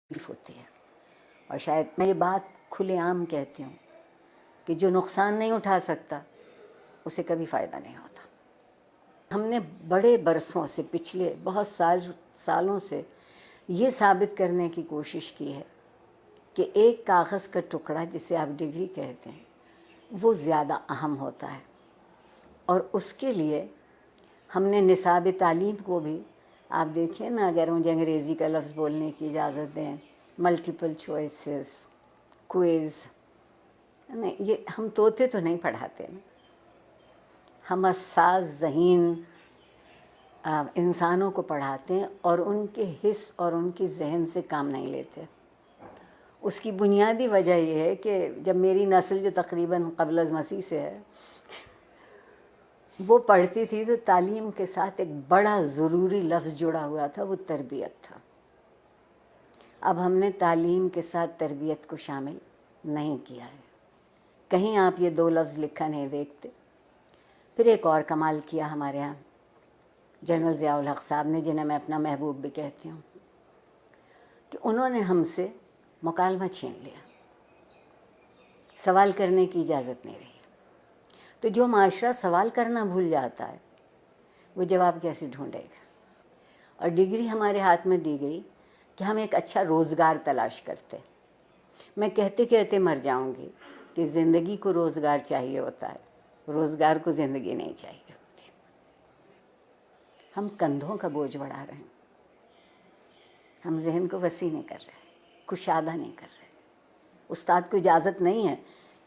تکلیف ہوتی ہے. اور شاید میں یہ بات کھلے عام کہتی ہوں کہ جو نقصان نہیں اٹھا سکتا اسے کبھی فائدہ نہیں ہوتا. ہم نے بڑے برسوں سے، پچھلے بہت سالوں سے یہ ثابت کرنے کی کوشش کی ہے کہ ایک کاغذ کا ٹکڑا جسے آپ ڈگری کہتے ہیں وہ زیادہ اہم ہوتا ہے. اور اس کے لیے ہم نے نصاب تعلیم کو بھی، آپ دیکھیں نا، اگر مجھے انگریزی کا لفظ بولنے کی اجازت دیں، ملٹیپل چوائسز، کوئز، نہیں، یہ ہم طوطے تو نہیں پڑھاتے نا، ہم حساس ذہین انسانوں کو پڑھاتے ہیں اور ان کے حس اور ان کی ذہن سے کام نہیں لیتے. اس کی بنیادی وجہ یہ ہے کہ جب میری نسل جو تقریباً قبل از مسیح سے ہے وہ پڑھتی تھی تو تعلیم کے ساتھ ایک بڑا ضروری لفظ جڑا ہوا تھا، وہ تربیت تھا. اب ہم نے تعلیم کے ساتھ تربیت کو شامل نہیں کیا ہے. کہیں آپ یہ دو لفظ لکھا نہیں دیکھتے. پھر ایک اور کمال کیا ہمارے ہاں جنرل ضیاء الحق صاحب نے، جنہیں میں اپنا محبوب بھی کہتی ہوں، کہ انہوں نے ہم سے مکالمہ چھین لیا، سوال کرنے کی اجازت نہیں رہی. تو جو معاشرہ سوال کرنا بھول جاتا ہے وہ جواب کیسے ڈھونڈے گا؟ اور ڈگری ہمارے ہاتھ میں دی گئی کہ ہم ایک اچھا روزگار تلاش کرتے. میں کہتے کہتے مر جاؤں گی کہ زندگی کو روزگار چاہیے ہوتا ہے، روزگار کو زندگی نہیں چاہیے ہوتی. ہم کندھوں کا بوجھ بڑھا رہے ہیں، ہم ذہن کو وسیع نہیں کر رہے، کشادہ نہیں کر رہے. استاد کو اجازت نہیں ہے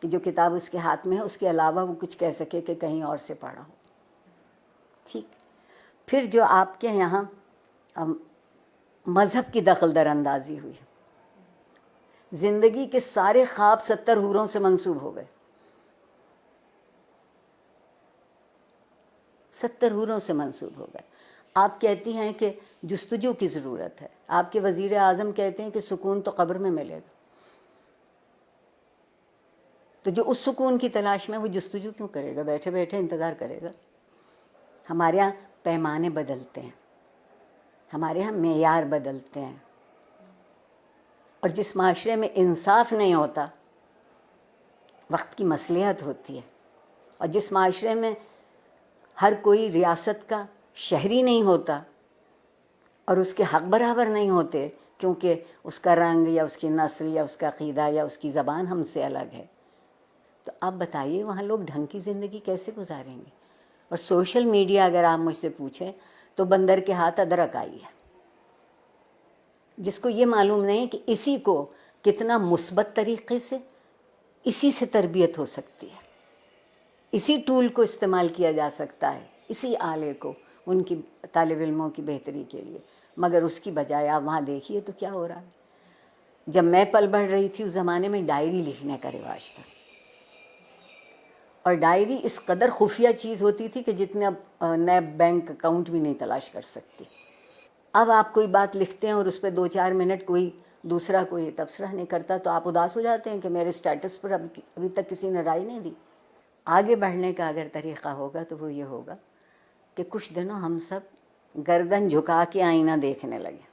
کہ جو کتاب اس کے ہاتھ میں ہے اس کے علاوہ وہ کچھ کہہ سکے کہ کہیں اور سے پڑھا ہو. ٹھیک. پھر جو آپ کے یہاں مذہب کی دخل در اندازی ہوئی، زندگی کے سارے خواب 70 حوروں سے منسوب ہو گئے. 70 حوروں سے منسوب ہو گئے. آپ کہتی ہیں کہ جستجو کی ضرورت ہے، آپ کے وزیر اعظم کہتے ہیں کہ سکون تو قبر میں ملے گا. تو جو اس سکون کی تلاش میں، وہ جستجو کیوں کرے گا؟ بیٹھے بیٹھے انتظار کرے گا. ہمارے یہاں پیمانے بدلتے ہیں، ہمارے یہاں معیار بدلتے ہیں. اور جس معاشرے میں انصاف نہیں ہوتا وقت کی مصلحت ہوتی ہے. اور جس معاشرے میں ہر کوئی ریاست کا شہری نہیں ہوتا اور اس کے حق برابر نہیں ہوتے کیونکہ اس کا رنگ یا اس کی نسل یا اس کا عقیدہ یا اس کی زبان ہم سے الگ ہے، تو آپ بتائیے وہاں لوگ ڈھنگ کی زندگی کیسے گزاریں گے؟ اور سوشل میڈیا اگر آپ مجھ سے پوچھیں تو بندر کے ہاتھ ادرک آئی ہے. جس کو یہ معلوم نہیں کہ اسی کو کتنا مثبت طریقے سے، اسی سے تربیت ہو سکتی ہے، اسی ٹول کو استعمال کیا جا سکتا ہے، اسی آلے کو ان کی طالب علموں کی بہتری کے لیے. مگر اس کی بجائے آپ وہاں دیکھیے تو کیا ہو رہا ہے. جب میں پل بڑھ رہی تھی اس زمانے میں ڈائری لکھنے کا رواج تھا، اور ڈائری اس قدر خفیہ چیز ہوتی تھی کہ جتنے اب نیب بینک اکاؤنٹ بھی نہیں تلاش کر سکتی. اب آپ کوئی بات لکھتے ہیں اور اس پہ 2-4 منٹ کوئی دوسرا کوئی تبصرہ نہیں کرتا تو آپ اداس ہو جاتے ہیں کہ میرے سٹیٹس پر ابھی تک کسی نے رائے نہیں دی. آگے بڑھنے کا اگر طریقہ ہوگا تو وہ یہ ہوگا کہ کچھ دنوں ہم سب گردن جھکا کے آئینہ دیکھنے لگیں.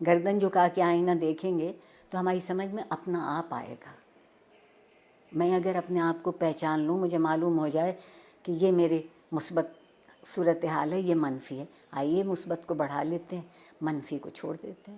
گردن جھکا کے آئینہ دیکھیں گے تو ہماری سمجھ میں اپنا آپ آئے گا. میں اگر اپنے آپ کو پہچان لوں، مجھے معلوم ہو جائے کہ یہ میرے مثبت صورتحال ہے، یہ منفی ہے، آئیے مثبت کو بڑھا لیتے ہیں، منفی کو چھوڑ دیتے ہیں.